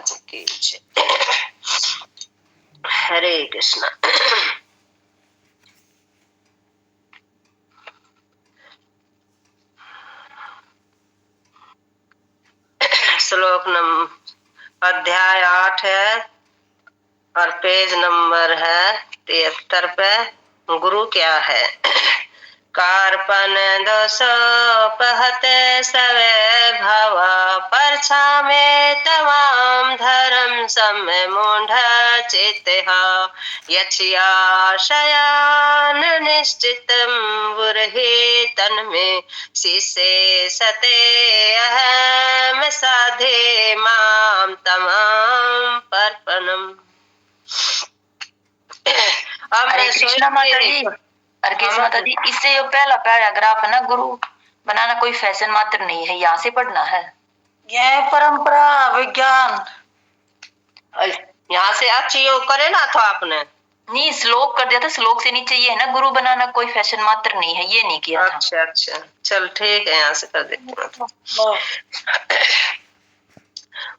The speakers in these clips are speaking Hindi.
महाराज की जय। हरे कृष्णा। श्लोक अध्याय 8 है और पेज नंबर है 73 पे। गुरु क्या है? कार्पन दोष पहते सवे भावा परछा में तमाम धर्म समय मूढ़ चित यछिया शयान निश्चित बुरही तन में शीसे सते अहम साधे माम तमाम परपनम। हरे कृष्णा माता जी। हरे कृष्णा माता जी, इससे जो पहला पैराग्राफ है ना, गुरु बनाना कोई फैशन मात्र नहीं है, यहाँ से पढ़ना है। यह परंपरा विज्ञान यहाँ से अच्छी योग करे ना तो आपने नहीं, श्लोक कर दिया था, श्लोक से नीचे ये है ना, गुरु बनाना कोई फैशन मात्र नहीं है, ये नहीं किया था। अच्छा अच्छा, चल ठीक है, यहाँ से कर देती हूँ।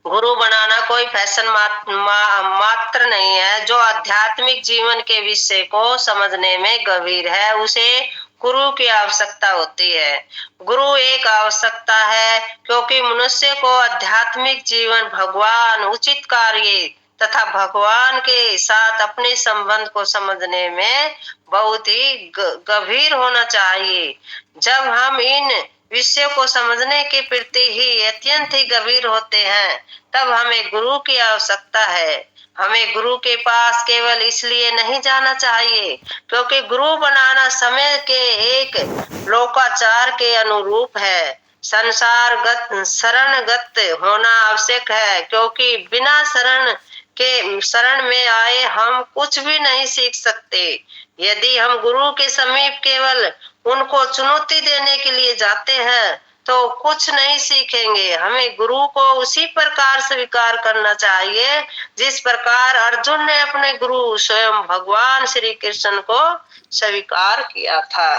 गुरु बनाना कोई फैशन मात्र नहीं है। जो आध्यात्मिक जीवन के विषय को समझने में गंभीर है उसे गुरु की आवश्यकता होती है। गुरु एक आवश्यकता है क्योंकि मनुष्य को आध्यात्मिक जीवन, भगवान, उचित कार्य तथा भगवान के साथ अपने संबंध को समझने में बहुत ही गंभीर होना चाहिए। जब हम इन विषयों को समझने के प्रति ही अत्यंत ही गंभीर होते हैं तब हमें गुरु की आवश्यकता है। हमें गुरु के पास केवल इसलिए नहीं जाना चाहिए क्योंकि गुरु बनाना समय के एक लोकाचार के अनुरूप है। संसारगत शरणगत होना आवश्यक है क्योंकि बिना शरण में आए हम कुछ भी नहीं सीख सकते। यदि हम गुरु के समीप केवल उनको चुनौती देने के लिए जाते हैं तो कुछ नहीं सीखेंगे। हमें गुरु को उसी प्रकार स्वीकार करना चाहिए जिस प्रकार अर्जुन ने अपने गुरु स्वयं भगवान श्री कृष्ण को स्वीकार किया था।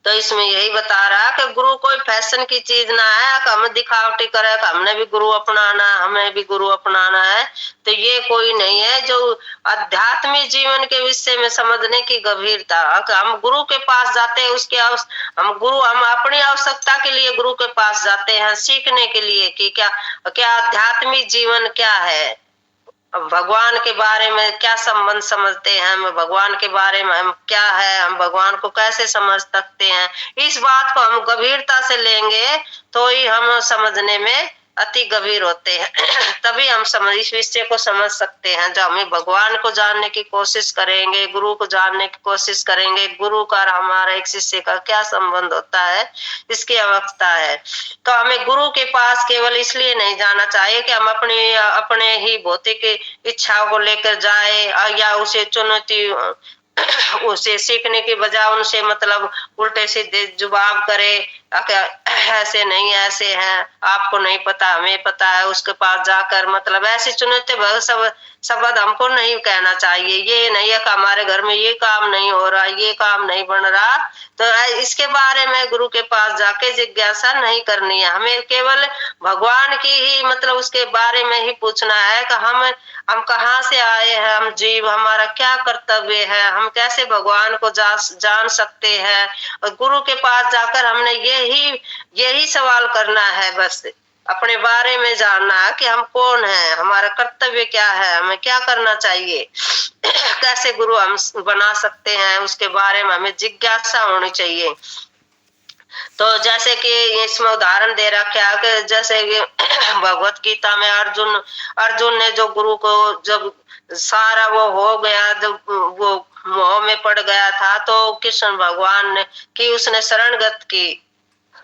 तो इसमें यही बता रहा कि गुरु कोई फैशन की चीज ना है कि हम दिखावटी करे कि हमने भी गुरु अपनाना है, हमें भी गुरु अपनाना है। तो ये कोई नहीं है। जो आध्यात्मिक जीवन के विषय में समझने की गंभीरता, हम गुरु के पास जाते हैं हम अपनी आवश्यकता के लिए गुरु के पास जाते हैं सीखने के लिए कि क्या आध्यात्मिक जीवन क्या है, भगवान के बारे में क्या संबंध समझते हैं, हम भगवान के बारे में हम क्या है, हम भगवान को कैसे समझ सकते हैं। इस बात को हम गंभीरता से लेंगे तो ही हम समझने में अति गंभीर होते हैं। तभी हम इस विषय को समझ सकते हैं। जब हमें भगवान को जानने की कोशिश करेंगे, गुरु को जानने की कोशिश करेंगे, गुरु का हमारा एक शिष्य का क्या संबंध होता है, इसकी आवश्यकता है। तो हमें गुरु के पास केवल इसलिए नहीं जाना चाहिए कि हम अपने ही भौतिक इच्छाओं को लेकर जाए या उसे चुनौती उसे सीखने के बजाय उनसे मतलब उल्टे सीधे जवाब करे, ऐसे नहीं ऐसे हैं, आपको नहीं पता हमें पता है, उसके पास जाकर मतलब ऐसी चुनौती शब्द हमको नहीं कहना चाहिए। ये नहीं है कि हमारे घर में ये काम नहीं हो रहा, ये काम नहीं बन रहा, तो इसके बारे में गुरु के पास जाके जिज्ञासा नहीं करनी है। हमें केवल भगवान की ही मतलब उसके बारे में ही पूछना है कि हम कहाँ से आए हैं, हम जीव, हमारा क्या कर्तव्य है, हम कैसे भगवान को जान सकते हैं। और गुरु के पास जाकर हमने यही सवाल करना है, बस अपने बारे में जानना है कि हम कौन हैं, हमारा कर्तव्य क्या है, हमें क्या करना चाहिए, कैसे गुरु हम बना सकते हैं, उसके बारे में हमें जिज्ञासा होनी चाहिए। तो जैसे कि इसमें उदाहरण दे रखा है कि जैसे भगवत गीता में अर्जुन ने जो गुरु को जब सारा वो हो गया, जब वो मोह में पड़ गया था तो कृष्ण भगवान ने कि उसने शरणगत की,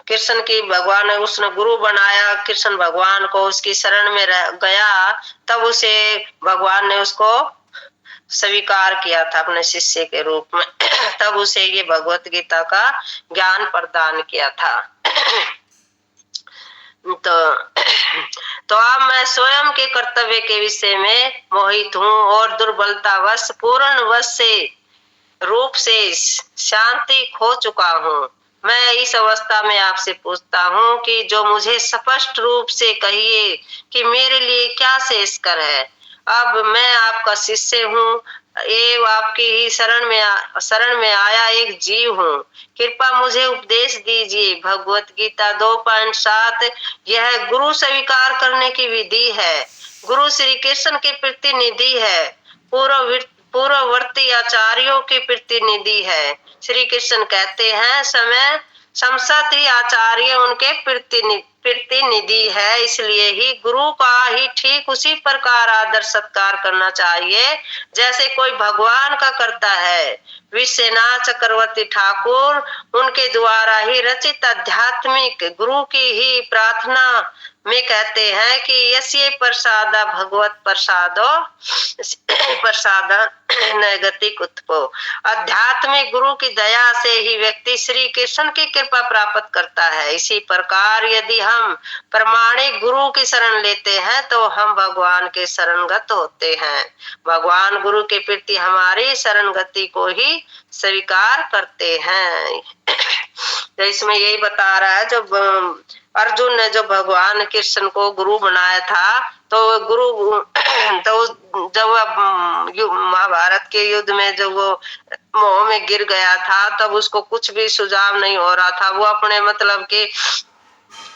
कृष्ण की भगवान ने उसने गुरु बनाया, कृष्ण भगवान को उसकी शरण में रह गया, तब उसे भगवान ने उसको स्वीकार किया था अपने शिष्य के रूप में। तब उसे ये भगवत गीता का ज्ञान प्रदान किया था। तो अब मैं स्वयं के कर्तव्य के विषय में मोहित हूँ और दुर्बलतावश पूर्ण वश से रूप से शांति खो चुका हूँ। मैं इस अवस्था में आपसे पूछता हूँ कि जो मुझे स्पष्ट रूप से कहिए कि मेरे लिए क्या शेष कर है। अब मैं आपका शिष्य हूँ एवं आपकी ही शरण में आया एक जीव हूँ। कृपा मुझे उपदेश दीजिए। भगवत गीता 2.7 यह गुरु स्वीकार करने की विधि है। गुरु श्री कृष्ण के प्रतिनिधि है। पूर्ववर्ती आचार्यों के प्रतिनिधि है। श्री कृष्ण कहते हैं समय संसत ही आचार्य उनके प्रतिनिधि है। इसलिए ही गुरु का ही ठीक उसी प्रकार आदर सत्कार करना चाहिए जैसे कोई भगवान का करता है। विश्वनाथ चक्रवर्ती ठाकुर उनके द्वारा ही रचित आध्यात्मिक गुरु की ही प्रार्थना में कहते हैं कि यस्य प्रसाद भगवत प्रसादो प्रसाद न गति कुतपो। आध्यात्मिक गुरु की दया से ही व्यक्ति श्री कृष्ण की कृपा प्राप्त करता है। इसी प्रकार यदि हम प्रमाणिक गुरु की शरण लेते हैं तो हम भगवान के शरणगत होते हैं। भगवान गुरु के प्रति हमारी शरणगति को ही स्वीकार करते हैं। तो इसमें यही बता रहा है जब अर्जुन ने जो भगवान कृष्ण को गुरु बनाया था तो गुरु तो जब महाभारत के युद्ध में जब वो मोह में गिर गया था तब उसको कुछ भी सुझाव नहीं हो रहा था। वो अपने मतलब कि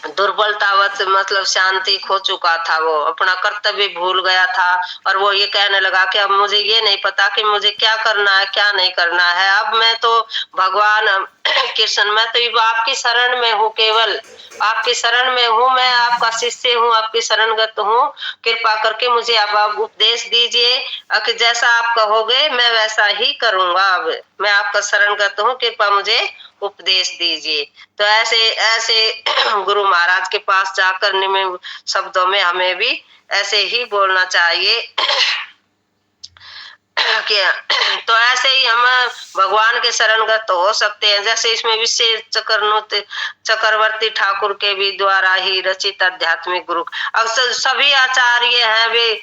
दुर्बलतावत मतलब शांति खो चुका था। वो अपना कर्तव्य भूल गया था और वो ये कहने लगा कि अब मुझे ये नहीं पता कि मुझे क्या करना है क्या नहीं करना है। अब मैं तो भगवान कृष्ण मैं तो आपकी शरण में हूँ, केवल आपकी शरण में हूँ। मैं आपका शिष्य हूँ, आपकी शरणगत हूँ। कृपा करके मुझे अब आप उपदेश दीजिए कि जैसा आप कहोगे मैं वैसा ही करूंगा। अब मैं आपका शरणगत हूँ, कृपा मुझे उपदेश दीजिए। तो ऐसे ऐसे गुरु महाराज के पास जाकर निम्न शब्दों में हमें भी ऐसे ही बोलना चाहिए कि तो ऐसे ही हम भगवान के शरणगत हो सकते हैं। जैसे इसमें विशेष चक्रवर्ती ठाकुर के भी द्वारा ही रचित आध्यात्मिक गुरु अक्सर सभी आचार्य हैं वे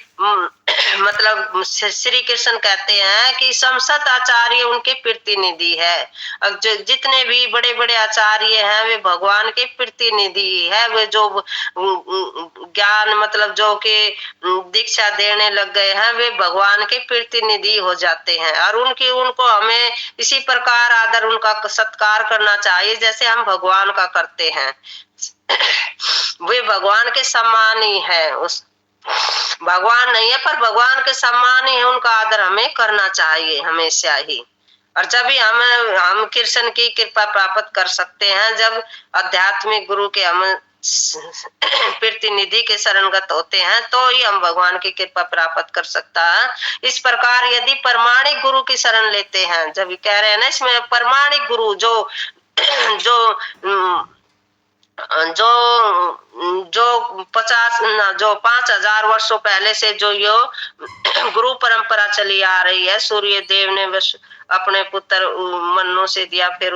मतलब श्री कृष्ण कहते हैं कि संसत आचार्य उनके प्रतिनिधि है। अब जितने भी बड़े बड़े आचार्य हैं वे भगवान के प्रतिनिधि है। वे जो ज्ञान मतलब जो के दीक्षा देने लग गए हैं वे भगवान के प्रतिनिधि हो जाते हैं और उनको हमें इसी प्रकार आदर उनका सत्कार करना चाहिए जैसे हम भगवान का करते हैं। वे भगवान के समान ही है। उस भगवान नहीं है पर भगवान के समान ही है। उनका आदर हमें करना चाहिए हमेशा ही। और जब भी हम कृष्ण की कृपा प्राप्त कर सकते हैं जब आध्यात्मिक गुरु के हम प्रतिनिधि के शरणगत होते हैं तो ही हम भगवान की कृपा प्राप्त कर सकता है। इस प्रकार यदि प्रमाणिक गुरु की शरण लेते हैं, जब कह रहे हैं ना इसमें प्रमाणिक गुरु जो जो जो 5,000 वर्षों पहले से जो यो गुरु परंपरा चली आ रही है, सूर्य देव ने बस अपने पुत्र मनु से दिया, फिर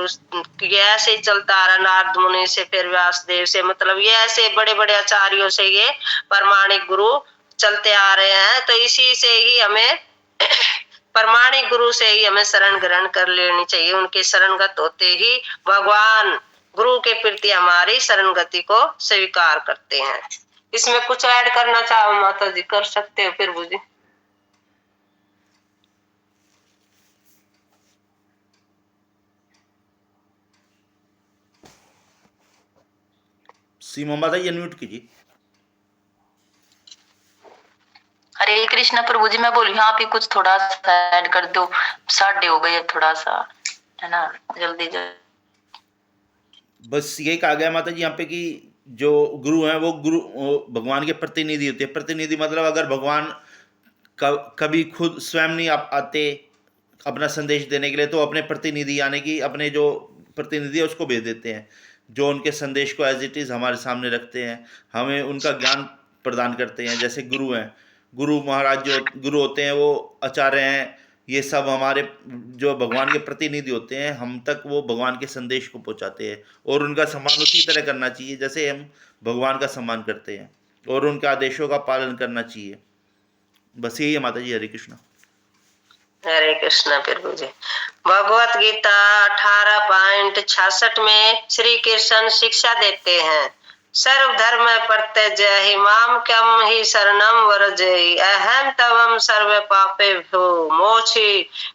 ये ऐसे ही चलता आ रहा, नारद मुनि से, फिर व्यास देव से, मतलब ये ऐसे बड़े बड़े आचार्यों से ये प्रमाणिक गुरु चलते आ रहे हैं। तो इसी से ही हमें प्रमाणिक गुरु से ही हमें शरण ग्रहण कर लेनी चाहिए। उनके शरणगत होते ही भगवान गुरु के प्रति हमारी शरणगति को स्वीकार करते हैं। इसमें कुछ ऐड करना चाहो माता जी कर सकते हो फिर बुझी। सीमा माता जी अनम्यूट कीजिए। हरे कृष्ण प्रभु जी, मैं बोली हाँ आप ही कुछ थोड़ा सा ऐड कर दो, 7:30 हो गए थोड़ा सा है ना, जल्दी जल्दी। बस यही कहा गया माता जी यहाँ पे कि जो गुरु हैं वो भगवान के प्रतिनिधि होते हैं। प्रतिनिधि मतलब अगर भगवान कभी खुद स्वयं नहीं आते अपना संदेश देने के लिए तो अपने प्रतिनिधि यानी कि अपने जो प्रतिनिधि है उसको भेज देते हैं, जो उनके संदेश को एज इट इज़ हमारे सामने रखते हैं, हमें उनका ज्ञान प्रदान करते हैं। जैसे गुरु हैं, गुरु महाराज जो गुरु होते हैं वो आचार्य हैं, ये सब हमारे जो भगवान के प्रतिनिधि होते हैं, हम तक वो भगवान के संदेश को पहुंचाते हैं और उनका सम्मान उसी तरह करना चाहिए जैसे हम भगवान का सम्मान करते हैं और उनके आदेशों का पालन करना चाहिए। बस यही है माता जी। हरे कृष्णा। हरे कृष्णा प्रभु जी। भगवत गीता 18.66 में श्री कृष्ण शिक्षा देते हैं, सर्वधर्म परित्यज्य माम क्यम ही शरणम व्रजेहि अहम तवम सर्व पापेभ्यो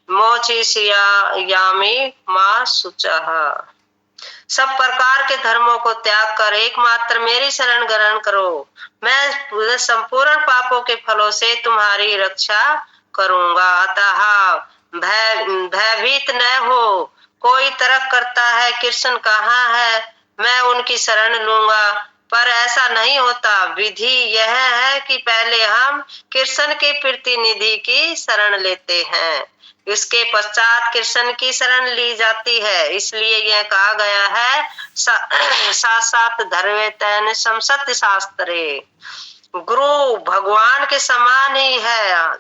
मोक्षयिष्यामि मा शुचः। सब प्रकार के धर्मों को त्याग कर एकमात्र मेरी शरण ग्रहण करो, मैं संपूर्ण पापों के फलों से तुम्हारी रक्षा करूंगा। अतः भयभीत न हो। कोई तर्क करता है कृष्ण कहाँ है, मैं उनकी शरण लूंगा, पर ऐसा नहीं होता। विधि यह है कि पहले हम कृष्ण के प्रतिनिधि की शरण लेते हैं, इसके पश्चात कृष्ण की शरण ली जाती है। इसलिए यह कहा गया है साक्षात धर्मेतन संसत शास्त्रे, गुरु भगवान के समान ही है।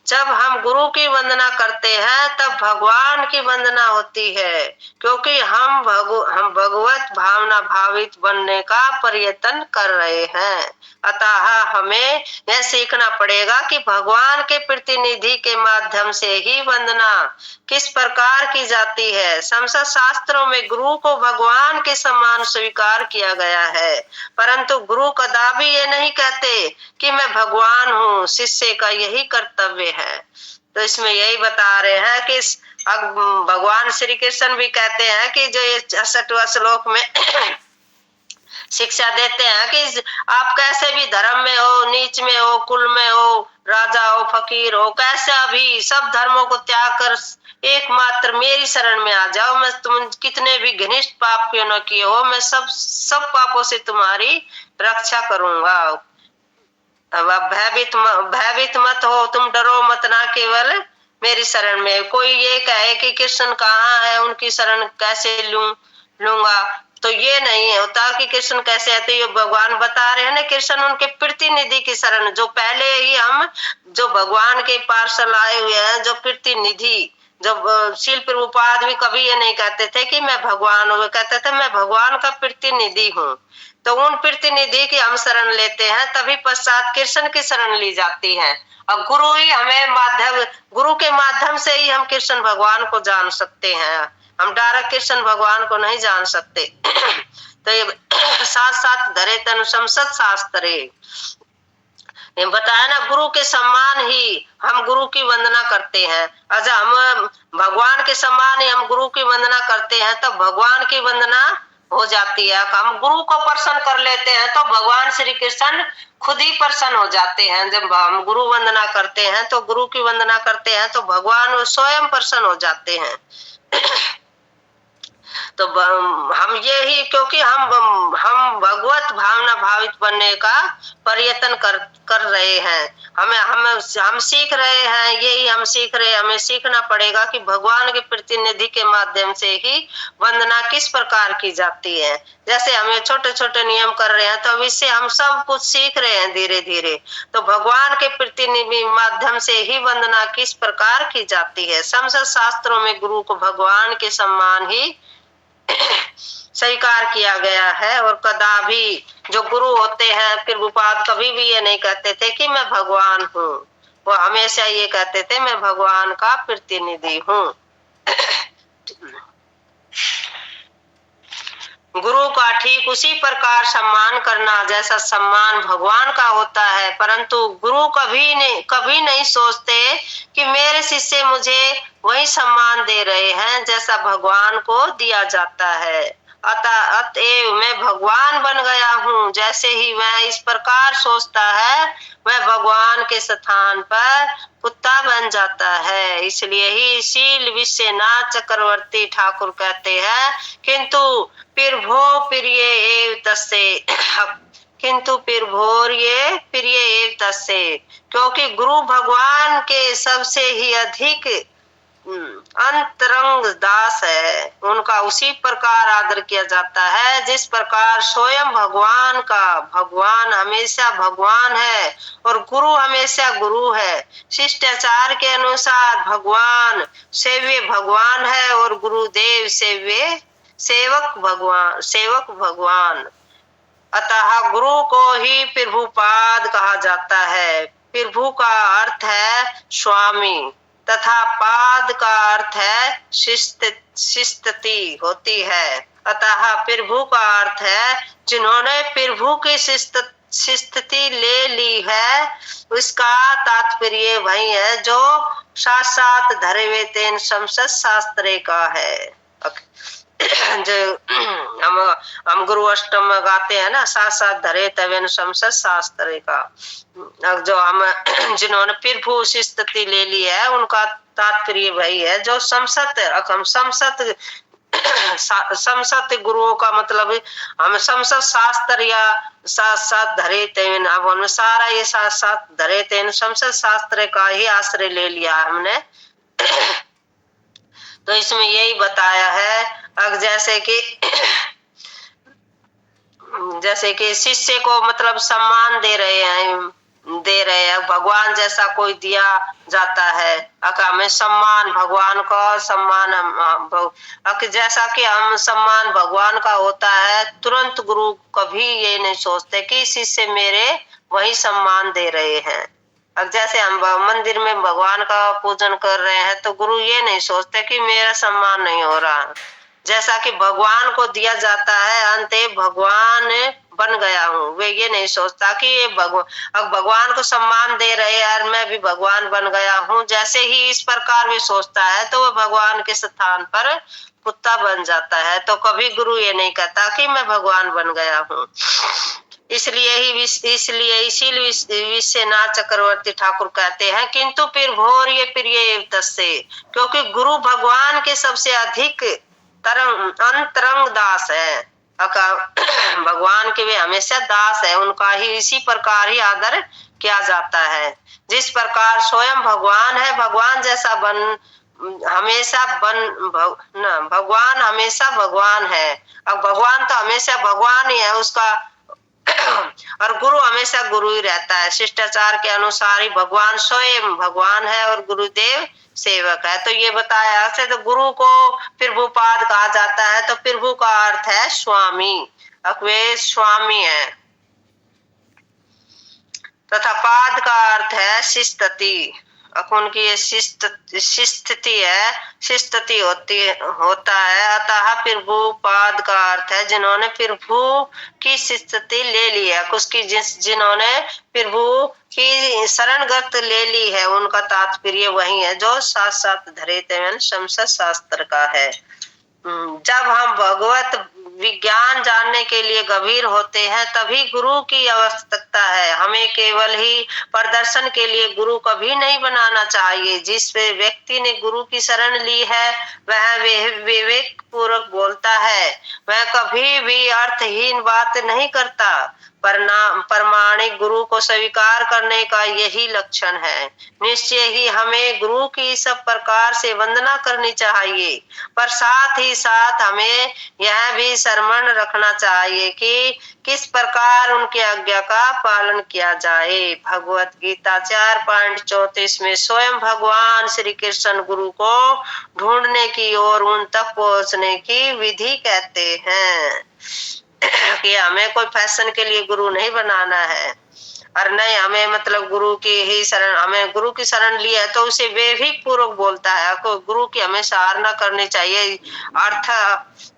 जब हम गुरु की वंदना करते हैं तब भगवान की वंदना होती है, क्योंकि हम भगवत भावना भावित बनने का प्रयत्न कर रहे हैं। अतः हमें यह सीखना पड़ेगा कि भगवान के प्रतिनिधि के माध्यम से ही वंदना किस प्रकार की जाती है। संसद शास्त्रों में गुरु को भगवान के समान स्वीकार किया गया है, परंतु गुरु कदापि ये नहीं कहते कि मैं भगवान हूँ, शिष्य का यही कर्तव्य है। तो इसमें यही बता रहे हैं कि भगवान श्री कृष्ण भी कहते हैं कि जो ये 66वां श्लोक में शिक्षा देते हैं कि आप कैसे भी धर्म में हो, नीच में हो, कुल में हो, राजा हो, फकीर हो, कैसा भी सब धर्मों को त्याग कर एकमात्र मेरी शरण में आ जाओ। मैं तुम कितने भी घनिष्ठ पाप क्यों न किए हो, मैं सब पापों से तुम्हारी रक्षा करूंगा। अब भयभीत मत हो, तुम डरो मत, ना केवल मेरी शरण में। कोई ये कहे कि कृष्ण कहाँ है, उनकी शरण कैसे लूंगा, तो ये नहीं होता कि कृष्ण कैसे है। तो ये भगवान बता रहे हैं ना, कृष्ण उनके प्रतिनिधि की शरण, जो पहले ही हम जो भगवान के पार्षद आए हुए हैं, जो प्रतिनिधि, जब शील प्रभुपाद भी कभी ये नहीं कहते थे कि मैं भगवान हूँ, कहते थे मैं भगवान का प्रतिनिधि हूँ। तो उन प्रतिनिधि की हम शरण लेते हैं, तभी पश्चात कृष्ण की शरण ली जाती है। और गुरु ही हमें गुरु के माध्यम से ही हम कृष्ण भगवान को जान सकते हैं, हम डायरेक्ट कृष्ण भगवान को नहीं जान सकते। तो ये साथ साथ धरे तनु संसद शास्त्रे बताया ना, गुरु के सम्मान ही हम गुरु की वंदना करते हैं। अच्छा, हम भगवान के सम्मान ही हम गुरु की वंदना करते हैं, तब भगवान की वंदना हो जाती है। हम गुरु को प्रसन्न कर लेते हैं तो भगवान श्री कृष्ण खुद ही प्रसन्न हो जाते हैं। जब हम गुरु वंदना करते हैं तो गुरु की वंदना करते हैं तो भगवान स्वयं प्रसन्न हो जाते हैं। तो हम ये ही, क्योंकि हम भगवत भावना भावित बनने का प्रयत्न कर रहे हैं, हम सीख रहे हैं, यही हम सीख रहे हैं। हमें सीखना पड़ेगा कि भगवान के प्रतिनिधि के माध्यम से ही वंदना किस प्रकार की जाती है। जैसे हमें छोटे छोटे नियम कर रहे हैं, तो अब इससे हम सब कुछ सीख रहे हैं धीरे धीरे। तो भगवान के प्रतिनिधि माध्यम से ही वंदना किस प्रकार की जाती है। संसद शास्त्रों में गुरु को भगवान के सम्मान ही स्वीकार किया गया है, और कदापि जो गुरु होते हैं प्रभुपाद कभी भी ये नहीं कहते थे कि मैं भगवान हूँ, वो हमेशा ये कहते थे मैं भगवान का प्रतिनिधि हूँ। गुरु का ठीक उसी प्रकार सम्मान करना जैसा सम्मान भगवान का होता है, परंतु गुरु कभी नहीं सोचते कि मेरे शिष्य मुझे वही सम्मान दे रहे हैं जैसा भगवान को दिया जाता है। अतएव मैं भगवान बन गया हूँ, जैसे ही वह इस प्रकार सोचता है वह भगवान के स्थान पर कुत्ता बन जाता है। इसलिए ही शील विश्वनाथ चक्रवर्ती ठाकुर कहते हैं, किंतु पिरभो प्रिय एव तस्से, किंतु पिरभोर्ये प्रिय एव तस्से, क्योंकि गुरु भगवान के सबसे ही अधिक अंतरंग दास है, उनका उसी प्रकार आदर किया जाता है जिस प्रकार स्वयं भगवान हमेशा भगवान है और गुरु हमेशा गुरु है। शिष्टाचार के अनुसार भगवान सेव्य भगवान है और गुरुदेव सेवक भगवान। अतः गुरु को ही प्रभुपाद कहा जाता है। प्रभु का अर्थ है स्वामी, तथा पाद का अर्थ है शिस्तति होती है। अतः प्रभु का अर्थ है जिन्होंने प्रभु की शिस्तति ले ली है। उसका तात्पर्य वही है जो साथ साथ धरे हुए तेन संसद शास्त्र का है। जो हम गुरु अष्टम में गाते हैं ना, साथ साथ धरे तवेन संसद शास्त्र का। जो हम जिन्होंने प्रभु शिस्तति ले ली है उनका तात्पर्य वही है जो समसत गुरुओं का मतलब हम समसत शास्त्र या साथ साथ धरे तेन, अब उनमें सारा ये साथ साथ धरे तेन समसत शास्त्र का ही आश्रय ले लिया हमने। तो इसमें यही बताया है। अब जैसे कि शिष्य को मतलब सम्मान दे रहे हैं भगवान जैसा कोई दिया जाता है। हमें सम्मान भगवान का सम्मान जैसा कि हम सम्मान भगवान का होता है, तुरंत गुरु कभी ये नहीं सोचते कि शिष्य मेरे वही सम्मान दे रहे हैं। अब जैसे हम मंदिर में भगवान का पूजन कर रहे हैं तो गुरु ये नहीं सोचते कि मेरा सम्मान नहीं हो रहा। जैसा कि भगवान को दिया जाता है, अंत भगवान बन गया हूँ, वे ये नहीं सोचता कि ये अब भगवान को सम्मान दे रहे हैं और मैं भी भगवान बन गया हूँ। जैसे ही इस प्रकार वे सोचता है तो वह भगवान के स्थान पर कुत्ता बन जाता है। तो कभी गुरु ये नहीं कहता कि मैं भगवान बन गया हूँ। इसीलिए विश्वनाथ चक्रवर्ती ठाकुर कहते हैं किंतु फिर भोर ये प्रिय तस्से, क्योंकि गुरु भगवान के सबसे अधिक अंतरंग दास है। भगवान के वे हमेशा दास है, उनका ही इसी प्रकार ही आदर किया जाता है जिस प्रकार स्वयं भगवान है। भगवान जैसा भगवान हमेशा भगवान है। अब भगवान तो हमेशा भगवान ही है उसका और गुरु हमेशा गुरु ही रहता है। शिष्टाचार के अनुसार ही भगवान स्वयं भगवान है और गुरुदेव सेवक है। तो ये बताया है। तो गुरु को प्रभुपाद कहा जाता है। तो प्रभु का अर्थ है स्वामी, वे स्वामी है। तथा पाद का अर्थ है शिस्तति। उनकी ये शिस्तति है, शिस्तति होता है। अतः प्रभु पाद का अर्थ है जिन्होंने प्रभु की शिस्तति ले ली है, उसकी जिन्होंने प्रभु की शरणगत ले ली है, उनका तात्पर्य वही है जो साथ साथ धरे तेन संसद शास्त्र का है। जब हम भगवत विज्ञान जानने के लिए गंभीर होते हैं तभी गुरु की आवश्यकता है। हमें केवल ही प्रदर्शन के लिए गुरु कभी नहीं बनाना चाहिए। जिस व्यक्ति ने गुरु की शरण ली है वह विवेक पूर्वक बोलता है, वह कभी भी अर्थहीन बात नहीं करता। प्रमाणिक गुरु को स्वीकार करने का यही लक्षण है। निश्चय ही हमें गुरु की सब प्रकार से वंदना करनी चाहिए, पर साथ ही साथ हमें यह भी स्मरण रखना चाहिए कि किस प्रकार उनकी आज्ञा का पालन किया जाए। भगवत गीता 4.34 में स्वयं भगवान श्री कृष्ण गुरु को ढूंढने की और उन तक पहुंचने की विधि कहते हैं कि हमें कोई फैशन के लिए गुरु नहीं बनाना है और नहीं हमें मतलब गुरु की ही शरण, हमें गुरु की शरण ली है तो उसे विवेक पूर्वक बोलता है। गुरु की हमें सराहना करनी चाहिए।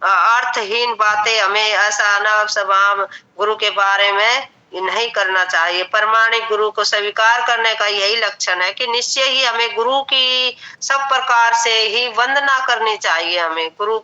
अर्थहीन बातें हमें ऐसा अनाप शनाप गुरु के बारे में नहीं करना चाहिए। प्रमाणिक गुरु को स्वीकार करने का यही लक्षण है कि निश्चय ही हमें गुरु की सब प्रकार से ही वंदना करनी चाहिए। हमें गुरु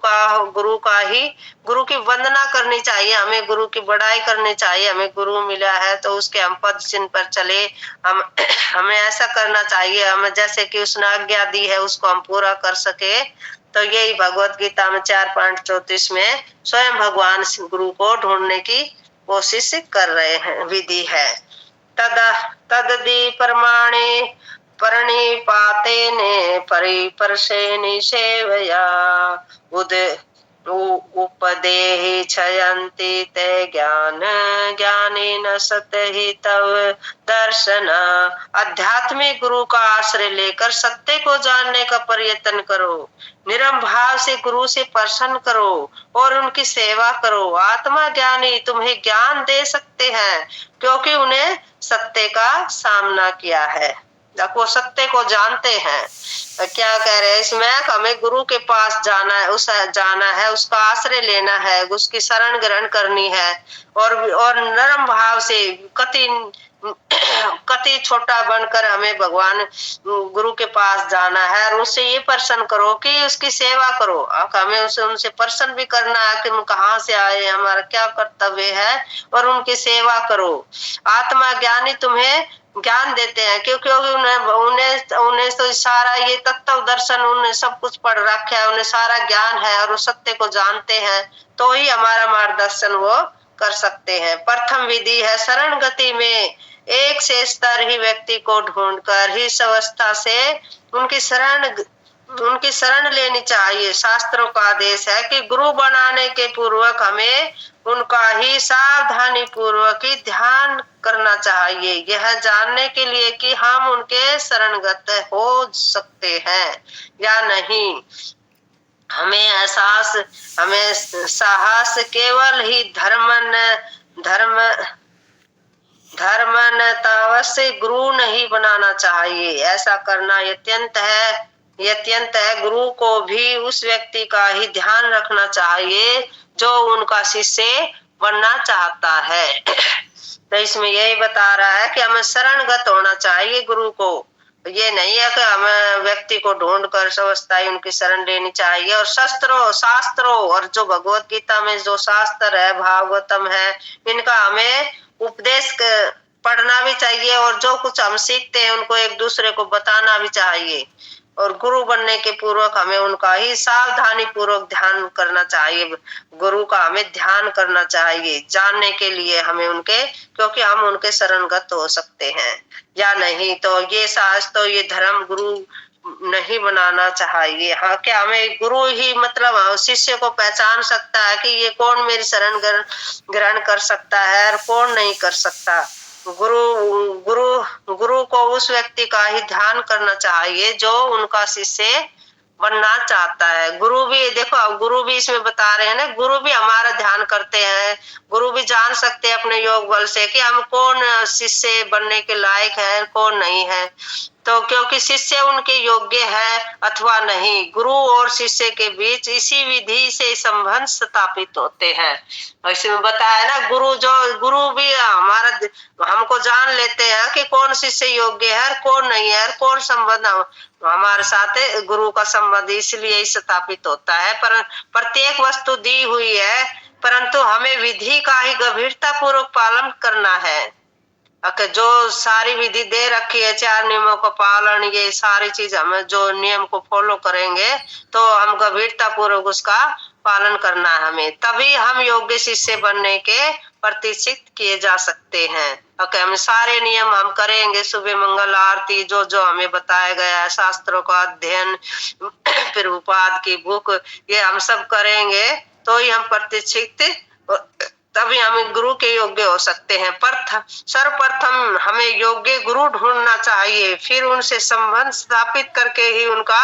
की वंदना करनी चाहिए, हमें गुरु की बड़ाई करनी चाहिए। हमें गुरु मिला है तो उसके हम पद चिन्ह पर चले, हमें ऐसा करना चाहिए। हमें जैसे कि उसने आज्ञा दी है उसको हम पूरा कर सके। तो यही भगवत गीता में 4.34 में स्वयं भगवान गुरु को ढूंढने की कोशिश कर रहे हैं, विधि है। तददि प्रमाणे प्रणिपाते ने परिपर्शे निसेवया उपदेहि छयन्ति ते ज्ञानेन सतहि तव दर्शन। आध्यात्मिक गुरु का आश्रय लेकर सत्य को जानने का प्रयत्न करो। निरम भाव से गुरु से प्रसन्न करो और उनकी सेवा करो। आत्मा ज्ञानी तुम्हें ज्ञान दे सकते हैं क्योंकि उन्हें सत्य का सामना किया है। वो सत्य को जानते हैं। क्या कह रहे हैं इसमें, हमें गुरु के पास जाना है, उसका आश्रय लेना है, उसकी शरण ग्रहण करनी है, और नरम भाव से कति छोटा बनकर हमें भगवान गुरु के पास जाना है, और उससे ये प्रश्न करो कि उसकी सेवा करो। हमें उनसे प्रश्न भी करना है कि हम कहाँ से आए, हमारा क्या कर्तव्य है, और उनकी सेवा करो। आत्मा ज्ञानी तुम्हें ज्ञान देते हैं, क्योंकि उन्हें तो सारा ये तत्व दर्शन, उन्हें सब कुछ पढ़ रखा है, उन्हें सारा ज्ञान है, और वो सत्य को जानते हैं, तो ही हमारा मार्गदर्शन वो कर सकते हैं। प्रथम विधि है शरण गति में, एक से स्तर ही व्यक्ति को ढूंढकर ही इस अवस्था से उनकी शरण लेनी चाहिए। शास्त्रों का आदेश है कि गुरु बनाने के पूर्वक हमें उनका ही सावधानी पूर्वक ही ध्यान करना चाहिए, यह जानने के लिए कि हम उनके शरणगत हो सकते हैं या नहीं। हमें साहस केवल ही धर्मनतावश्य गुरु नहीं बनाना चाहिए, ऐसा करना अत्यंत है। गुरु को भी उस व्यक्ति का ही ध्यान रखना चाहिए जो उनका शिष्य बनना चाहता है। तो इसमें यही बता रहा है कि हमें शरणगत होना चाहिए गुरु को। ये नहीं है कि हमें व्यक्ति को ढूंढ कर अवस्थाएं उनकी शरण लेनी चाहिए। और शास्त्रों और जो भगवत गीता में जो शास्त्र है, भागवतम है, इनका हमें उपदेश पढ़ना भी चाहिए, और जो कुछ हम सीखते हैं उनको एक दूसरे को बताना भी चाहिए। और गुरु बनने के पूर्वक हमें उनका ही सावधानी पूर्वक ध्यान करना चाहिए। गुरु का हमें ध्यान करना चाहिए, जानने के लिए हमें उनके, क्योंकि हम उनके शरणगत हो सकते हैं या नहीं। तो ये ये धर्म गुरु नहीं बनाना चाहिए। हाँ, क्या हमें गुरु ही मतलब शिष्य को पहचान सकता है कि ये कौन मेरी शरण ग्रहण कर सकता है और कौन नहीं कर सकता। गुरु को उस व्यक्ति का ही ध्यान करना चाहिए जो उनका शिष्य बनना चाहता है। गुरु भी देखो, गुरु भी इसमें बता रहे हैं ना, गुरु भी हमारा ध्यान करते हैं। गुरु भी जान सकते हैं अपने योग बल से कि हम कौन शिष्य बनने के लायक है, कौन नहीं है। तो क्योंकि शिष्य उनके योग्य है अथवा नहीं, गुरु और शिष्य के बीच इसी विधि से संबंध स्थापित होते हैं। इसमें बताया ना, गुरु भी हमको जान लेते हैं कि कौन शिष्य योग्य है, कौन नहीं है, कौन संबंध हमारे साथ गुरु का संबंध इसलिए स्थापित होता है। पर प्रत्येक वस्तु दी हुई है, परंतु हमें विधि का ही गंभीरता पूर्वक पालन करना है। जो सारी विधि दे रखी है, 4 नियमों का पालन, ये सारी चीज हमें जो नियम को फॉलो करेंगे तो हम गंभीरता पूर्वक उसका पालन करना है हमें, तभी हम योग्य शिष्य बनने के प्रतिष्ठित किए जा सकते हैं। हम सारे नियम हम करेंगे, सुबह मंगल आरती जो हमें बताया गया है, शास्त्रों का अध्ययन, प्रभुपाद की बुक, ये हम सब करेंगे तो ही हम प्रतिष्ठित, तभी हम गुरु के योग्य हो सकते हैं। सर्वप्रथम हमें योग्य गुरु ढूंढना चाहिए, फिर उनसे संबंध स्थापित करके ही उनका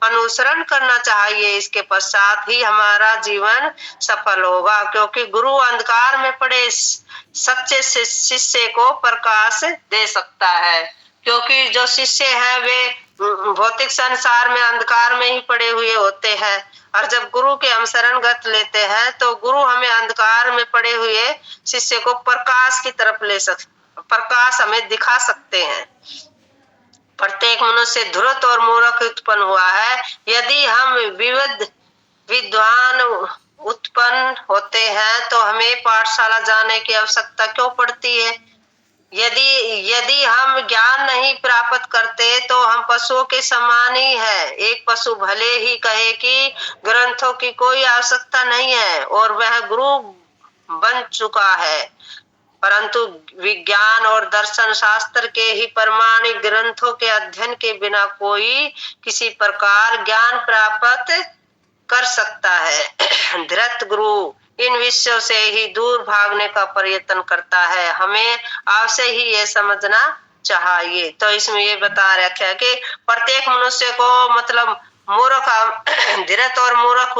अनुसरण करना चाहिए। इसके पश्चात ही हमारा जीवन सफल होगा, क्योंकि गुरु अंधकार में पड़े सच्चे शिष्य को प्रकाश दे सकता है। क्योंकि जो शिष्य है वे भौतिक संसार में अंधकार में ही पड़े हुए होते हैं, और जब गुरु के हम शरणगत लेते हैं तो गुरु हमें अंधकार में पड़े हुए शिष्य को प्रकाश की तरफ प्रकाश हमें दिखा सकते हैं। प्रत्येक मनुष्य धूर्त और मूर्ख उत्पन्न हुआ है। यदि हम विद्वान उत्पन्न होते हैं तो हमें पाठशाला जाने की आवश्यकता क्यों पड़ती है? यदि हम ज्ञान नहीं प्राप्त करते तो हम पशुओं के समान ही है। एक पशु भले ही कहे कि ग्रंथों की कोई आवश्यकता नहीं है और वह गुरु बन चुका है, परंतु विज्ञान और दर्शन शास्त्र के ही प्रमाणिक ग्रंथों के अध्ययन के बिना कोई किसी प्रकार ज्ञान प्राप्त कर सकता है। धृत गुरु इन विषयों से ही दूर भागने का प्रयत्न करता है, हमें आपसे ही ये समझना चाहिए। तो इसमें ये बता रखा है कि प्रत्येक मनुष्य को मतलब मूर्ख, धीरज और मूर्ख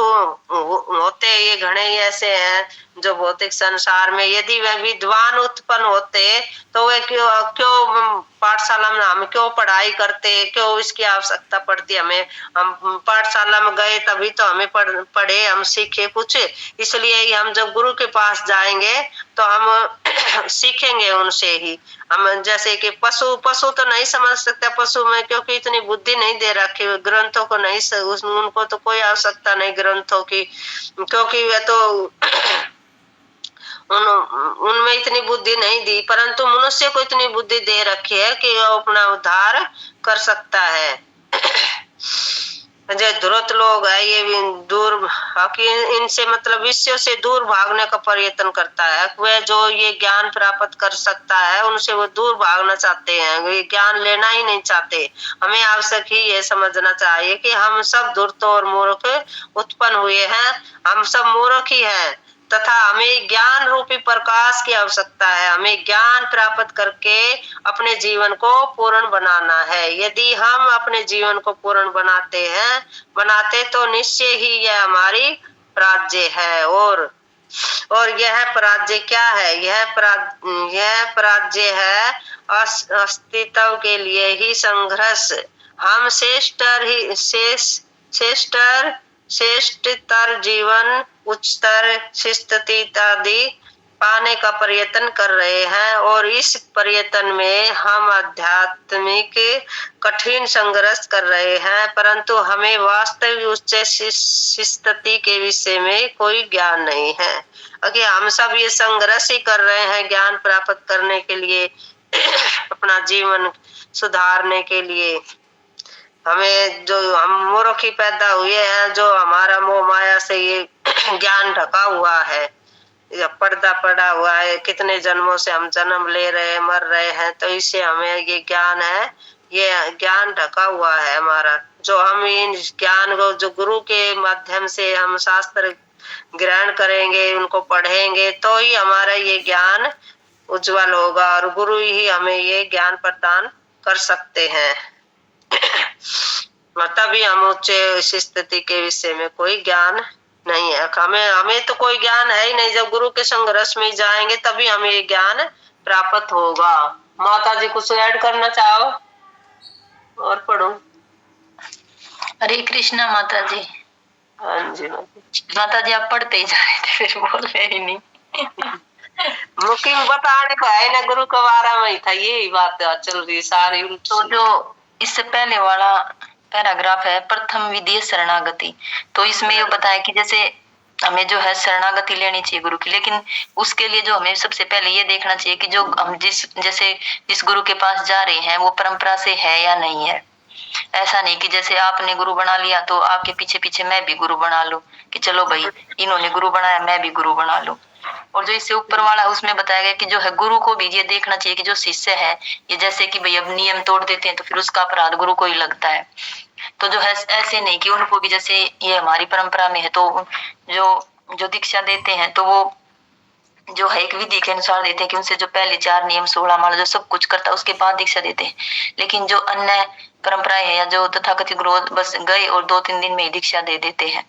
होते ये घने ही ऐसे हैं जो भौतिक संसार में, यदि वह विद्वान उत्पन्न होते तो वे क्यों पाठशाला में हम क्यों पढ़ाई करते, क्यों इसकी आवश्यकता पड़ती है हमें। हम पाठशाला में गए तभी तो हमें पढ़े, हम सीखे कुछ, इसलिए ही हम जब गुरु के पास जाएंगे तो हम सीखेंगे उनसे ही। हम जैसे कि पशु तो नहीं समझ सकते पशु में, क्योंकि इतनी बुद्धि नहीं दे रखी, ग्रंथों को नहीं, उनको तो कोई आवश्यकता नहीं ग्रंथों की, क्योंकि वे तो उनमें इतनी बुद्धि नहीं दी, परंतु मनुष्य को इतनी बुद्धि दे रखी है कि वो अपना उद्धार कर सकता है। जो ध्रुत लोग है ये भी दूर, इनसे मतलब विषयों से दूर भागने का प्रयत्न करता है। वे जो ये ज्ञान प्राप्त कर सकता है उनसे वो दूर भागना चाहते हैं, वे ज्ञान लेना ही नहीं चाहते। हमें आवश्यक ही ये समझना चाहिए कि हम सब धूर्त और मूर्ख उत्पन्न हुए हैं, हम सब मूर्ख ही हैं, तथा हमें ज्ञान रूपी प्रकाश की आवश्यकता है। हमें ज्ञान प्राप्त करके अपने जीवन को पूर्ण बनाना है। यदि हम अपने जीवन को पूर्ण बनाते तो निश्चय ही यह हमारी प्राज्य है। और यह प्राज्य क्या है? यह प्राज्य है अस्तित्व के लिए ही संघर्ष। हम श्रेष्ठतर जीवन, उच्चतर स्थिति आदि पाने का प्रयत्न कर रहे हैं, और इस प्रयत्न में हम आध्यात्मिक कठिन संघर्ष कर रहे हैं, परंतु हमें वास्तविक उच्च स्थिति के विषय में कोई ज्ञान नहीं है। अगर हम सब ये संघर्ष ही कर रहे हैं ज्ञान प्राप्त करने के लिए, अपना जीवन सुधारने के लिए, हमें जो हम मूर्ख ही पैदा हुए हैं, जो हमारा मोह माया से ये ज्ञान ढका हुआ है, पर्दा पड़ा हुआ है, कितने जन्मों से हम जन्म ले रहे हैं, मर रहे हैं, तो इससे हमें ये ज्ञान है, ये ज्ञान ढका हुआ है हमारा। जो हम इन ज्ञान को जो गुरु के माध्यम से हम शास्त्र ग्रहण करेंगे, उनको पढ़ेंगे, तो ही हमारा ये ज्ञान उज्जवल होगा, और गुरु ही हमें ये ज्ञान प्रदान कर सकते हैं। तभी हम उच्च स्थिति के विषय में कोई ज्ञान नहीं है। हमें तो कोई ज्ञान है ही नहीं। जब गुरु के संघर्ष में जाएंगे तभी हमें ये ज्ञान प्राप्त होगा। माता जी कुछ ऐड करना चाहो और पढ़ो। हरे कृष्णा माता जी। हाँ जी माता जी, आप पढ़ते ही जा रहे थे, फिर बोल रहे ही नहीं। मुकिम बताने को है ना, गुरु के बारे में ही था, यही बात चल रही सारी। तो जो इससे पहले वाला पैराग्राफ है, प्रथम विधि शरणागति, तो इसमें ये बताया कि जैसे हमें जो है शरणागति लेनी चाहिए गुरु की, लेकिन उसके लिए जो हमें सबसे पहले ये देखना चाहिए कि जो हम जिस गुरु के पास जा रहे हैं वो परंपरा से है या नहीं है। ऐसा नहीं कि जैसे आपने गुरु बना लिया तो आपके पीछे पीछे मैं भी गुरु बना लूं, कि चलो भाई इन्होंने गुरु बनाया मैं भी गुरु बना लूं। और जो इससे ऊपर वाला उसमें बताया गया कि जो है गुरु को भी ये देखना चाहिए कि जो शिष्य है, ये जैसे कि भाई अब नियम तोड़ देते हैं तो फिर उसका अपराध गुरु को ही लगता है। तो जो है ऐसे नहीं कि उनको भी जैसे ये हमारी परंपरा में है तो जो दीक्षा देते हैं तो वो जो है एक विधि के अनुसार देते हैं कि उनसे जो पहले 4 नियम 16 माला जो सब कुछ करता है उसके बाद दीक्षा देते हैं। लेकिन जो अन्य परंपराएं है या जो तथाकथित गुरु बस गए और 2-3 दिन में ही दीक्षा दे देते हैं।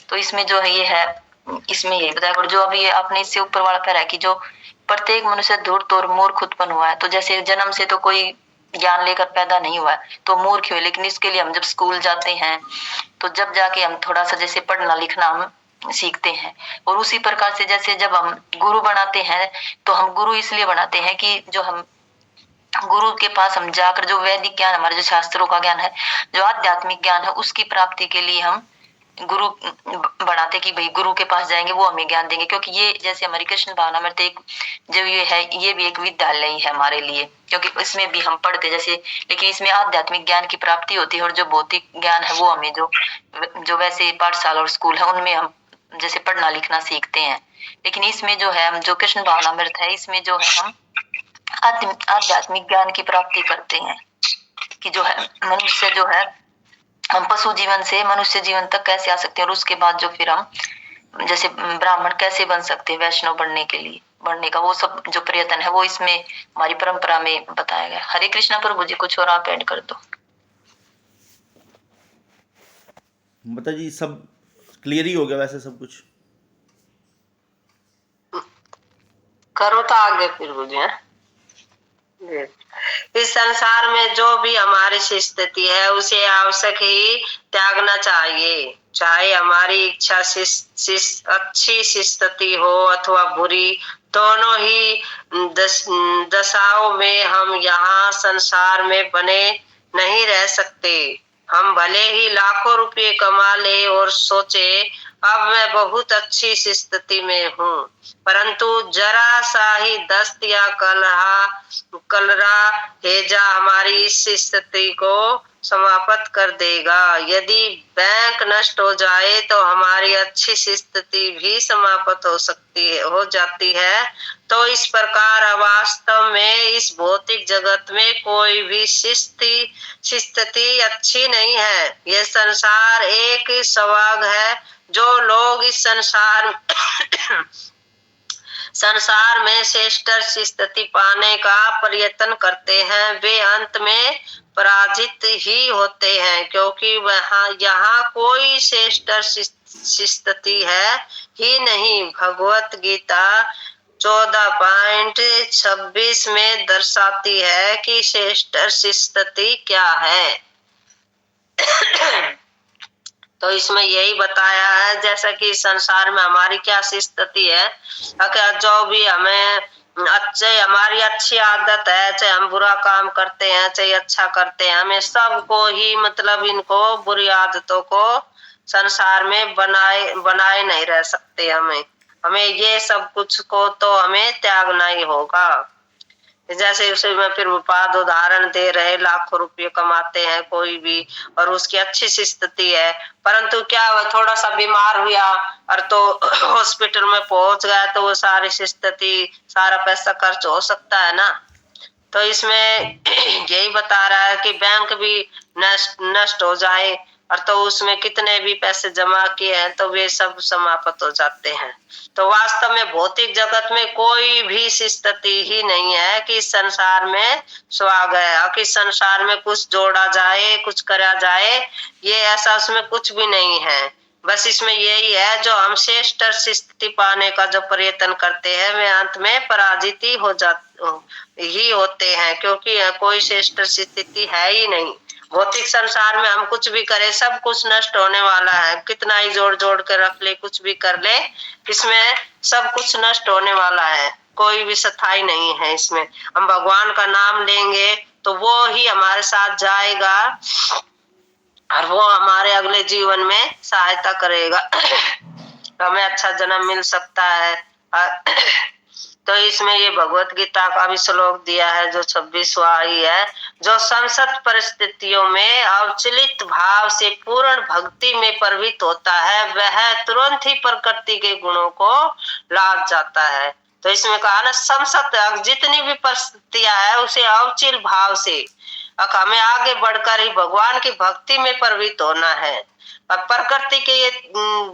तो इसमें जो है ये है, इसमें यही बताया। और जो अभी आपने इससे ऊपर वाला कह रहा है कि जो प्रत्येक मनुष्य धूर्त और मूर्ख उत्पन्न हुआ है, तो जैसे जन्म से तो कोई ज्ञान लेकर पैदा नहीं हुआ है तो मूर्ख हुए, लेकिन इसके लिए हम जब स्कूल जाते हैं तो जब जाके हम थोड़ा सा जैसे पढ़ना लिखना हम सीखते हैं। और उसी प्रकार से जैसे जब हम गुरु बनाते हैं तो हम गुरु इसलिए बनाते हैं कि जो हम गुरु के पास हम जाकर जो वैदिक ज्ञान, हमारे जो शास्त्रों का ज्ञान है, जो आध्यात्मिक ज्ञान है, उसकी प्राप्ति के लिए हम गुरु बढ़ाते कि भाई गुरु के पास जाएंगे वो हमें ज्ञान देंगे। क्योंकि ये जैसे हमारी कृष्ण भावना में एक जब ये है, ये भी एक विद्यालय ही है हमारे लिए, क्योंकि इसमें भी हम पढ़ते जैसे, लेकिन इसमें आध्यात्मिक ज्ञान की प्राप्ति होती है। और जो भौतिक ज्ञान है वो हमें जो वैसे पाठशाला और स्कूल है उनमें हम जैसे पढ़ना लिखना सीखते हैं। लेकिन इसमें जो है हम जो कृष्ण भावनामृत है इसमें जो है हम आध्यात्मिक ज्ञान की प्राप्ति करते हैं कि जो है मनुष्य जो है हम पशु जीवन से मनुष्य जीवन तक कैसे आ सकते हैं, और उसके बाद जो फिर हम जैसे ब्राह्मण कैसे बन सकते हैं, वैष्णव बनने का वो सब जो प्रयत्न है वो इसमें हमारी परंपरा में बताया गया। हरे कृष्णा प्रभु जी, कुछ और आप ऐड कर दो। माता जी सब क्लियर ही हो गया वैसे सब कुछ। करो तो आगे फिर बुझे। इस संसार में जो भी हमारी स्थिति है उसे आवश्यक ही त्यागना चाहिए, चाहे हमारी इच्छा अच्छी स्थिति हो अथवा बुरी, दोनों ही दशाओं में हम यहाँ संसार में बने नहीं रह सकते। हम भले ही लाखों रुपए कमा ले और सोचे अब मैं बहुत अच्छी स्थिति में हूँ, परंतु जरा सा ही दस्त या कलरा हेजा हमारी इस स्थिति को समाप्त कर देगा। यदि बैंक नष्ट हो जाए तो हमारी अच्छी स्थिति भी समाप्त हो जाती है। तो इस प्रकार वास्तव में इस भौतिक जगत में कोई भी स्थिति अच्छी नहीं है। यह संसार एक सौभाग्य है। जो लोग इस संसार में श्रेष्ठ स्थिति पाने का प्रयत्न करते हैं वे अंत में पराजित ही होते हैं, क्योंकि यहाँ कोई श्रेष्ठ स्थिति है ही नहीं। भगवत गीता 14.26 में दर्शाती है कि श्रेष्ठ स्थिति क्या है। तो इसमें यही बताया है जैसा कि संसार में हमारी क्या स्थिति है, अगर जो भी हमें हमारी अच्छी आदत है, चाहे हम बुरा काम करते हैं चाहे अच्छा करते हैं, हमें सबको ही मतलब इनको बुरी आदतों को संसार में बनाए नहीं रह सकते। हमें ये सब कुछ को तो हमें त्यागना ही होगा। जैसे उसे में फिर उपाद उदाहरण दे रहे, लाखों रुपये कमाते हैं कोई भी और उसकी अच्छी सी स्थिति है, परंतु क्या वह थोड़ा सा बीमार हुआ और तो हॉस्पिटल में पहुंच गया तो वो सारी स्थिति सारा पैसा खर्च हो सकता है ना। तो इसमें यही बता रहा है कि बैंक भी नष्ट हो जाए और तो उसमें कितने भी पैसे जमा किए हैं तो वे सब समाप्त हो जाते हैं। तो वास्तव में भौतिक जगत में कोई भी स्थिति ही नहीं है कि संसार में सुहाग है और कि संसार में कुछ जोड़ा जाए कुछ करा जाए, ये ऐसा उसमें कुछ भी नहीं है। बस इसमें यही है जो हम श्रेष्ठ स्थिति पाने का जो प्रयत्न करते हैं वे अंत में पराजित ही होते हैं, क्योंकि कोई श्रेष्ठ स्थिति है ही नहीं। भौतिक संसार में हम कुछ भी करें सब कुछ नष्ट होने वाला है, कितना ही जोड़ जोड़ के रख ले कुछ भी कर ले, इसमें सब कुछ नष्ट होने वाला है, कोई भी स्थायी नहीं है। इसमें हम भगवान का नाम लेंगे तो वो ही हमारे साथ जाएगा और वो हमारे अगले जीवन में सहायता करेगा, हमें अच्छा जन्म मिल सकता है। तो इसमें ये भगवत गीता का भी श्लोक दिया है जो 26वां ही है, जो संसद परिस्थितियों में अवचलित भाव से पूर्ण भक्ति में प्रवृत्त होता है वह तुरंत ही प्रकृति के गुणों को लाभ जाता है। तो इसमें कहा ना संसद जितनी भी परिस्थितियां है उसे अवचिल भाव से हमें आगे बढ़कर ही भगवान की भक्ति में प्रवृत्त होना है। और प्रकृति के ये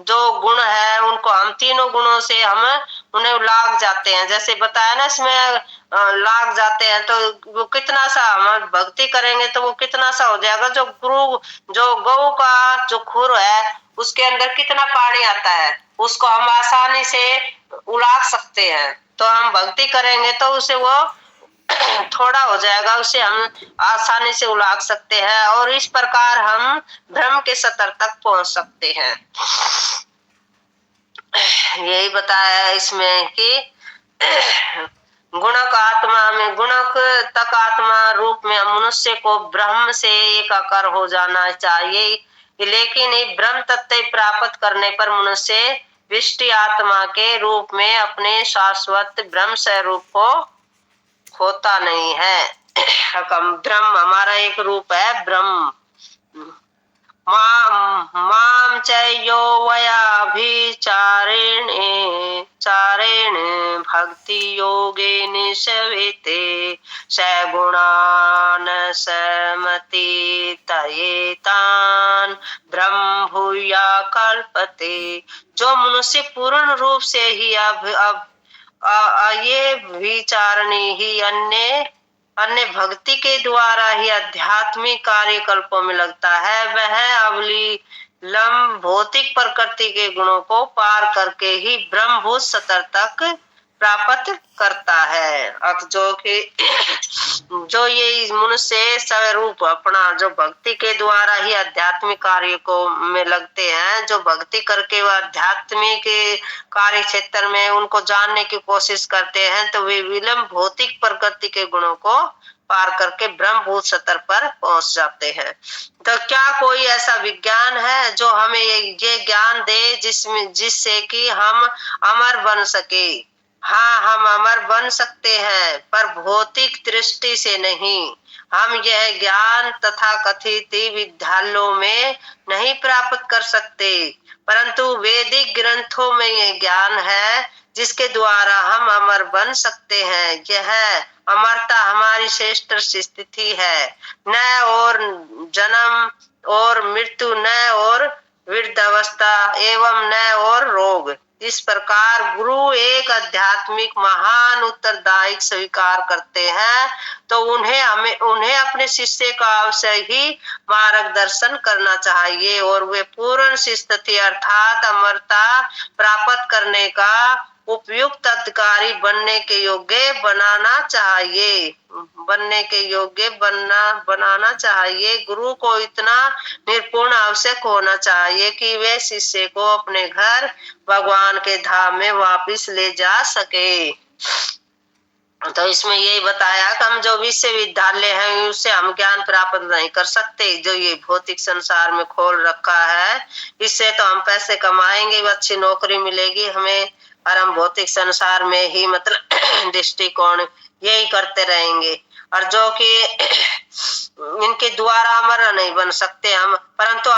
जो गुण है उनको हम तीनों गुणों से हम उन्हें लाग जाते हैं, जैसे बताया ना इसमें लाग जाते हैं तो वो कितना सा हम भक्ति करेंगे तो वो कितना सा हो जाएगा। जो गौ का जो खुर है उसके अंदर कितना पानी आता है उसको हम आसानी से उलाग सकते हैं, तो हम भक्ति करेंगे तो उसे वो थोड़ा हो जाएगा, उसे हम आसानी से उलाग सकते हैं और इस प्रकार हम ब्रह्म के स्तर तक पहुंच सकते हैं। यही बताया है इसमें कि गुणक आत्मा में गुणक तक आत्मा रूप में मनुष्य को ब्रह्म से एकाकार हो जाना चाहिए, लेकिन ब्रह्म तत्व प्राप्त करने पर मनुष्य विष्टि आत्मा के रूप में अपने शाश्वत ब्रह्म स्वरूप को खोता नहीं है। ब्रह्म हमारा एक रूप है ब्रह्म। माम चयो वयाभिचारेण भक्ति योगे निशवेते सगुणान समति तयेतान ब्रह्म भूया कल्पते। जो मनुष्य पूर्ण रूप से ही अब ये विचारणी ही अन्य भक्ति के द्वारा ही आध्यात्मिक कार्यकल्पों में लगता है वह अवलीलम भौतिक प्रकृति के गुणों को पार करके ही ब्रह्मभूत स्तर तक प्राप्त करता है। अब जो कि जो ये मनुष्य स्वरूप अपना जो भक्ति के द्वारा ही आध्यात्मिक कार्य को में लगते हैं, जो भक्ति करके वह आध्यात्मिक कार्य क्षेत्र में उनको जानने की कोशिश करते हैं, तो वे विलंब भौतिक प्रकृति के गुणों को पार करके ब्रह्मभूत स्तर पर पहुंच जाते हैं। तो क्या कोई ऐसा विज्ञान है जो हमें ये ज्ञान दे जिससे कि हम अमर बन सके? हाँ, हम अमर बन सकते हैं, पर भौतिक दृष्टि से नहीं। हम यह ज्ञान तथा कथित विद्यालयों में नहीं प्राप्त कर सकते, परंतु वैदिक ग्रंथों में यह ज्ञान है जिसके द्वारा हम अमर बन सकते हैं। यह अमरता हमारी श्रेष्ठ स्थिति है, न और जन्म और मृत्यु, न और वृद्धावस्था एवं न और रोग। इस प्रकार गुरु एक आध्यात्मिक महान उत्तरदायित्व स्वीकार करते हैं, तो उन्हें अपने शिष्य का अवश्य ही मार्गदर्शन करना चाहिए और वे पूर्ण स्थिति अर्थात अमरता प्राप्त करने का उपयुक्त अधिकारी बनाना चाहिए। गुरु को इतना निपुण आवश्यक होना चाहिए कि वे शिष्य को अपने घर भगवान के धाम में वापस ले जा सके। तो इसमें यही बताया कि हम जो विश्वविद्यालय है उससे हम ज्ञान प्राप्त नहीं कर सकते, जो ये भौतिक संसार में खोल रखा है। इससे तो हम पैसे कमाएंगे, अच्छी नौकरी मिलेगी हमें, और हम भौतिक संसार में ही मतलब दृष्टिकोण यही करते रहेंगे, और जो कि इनके द्वारा अमर नहीं बन सकते हम, परंतु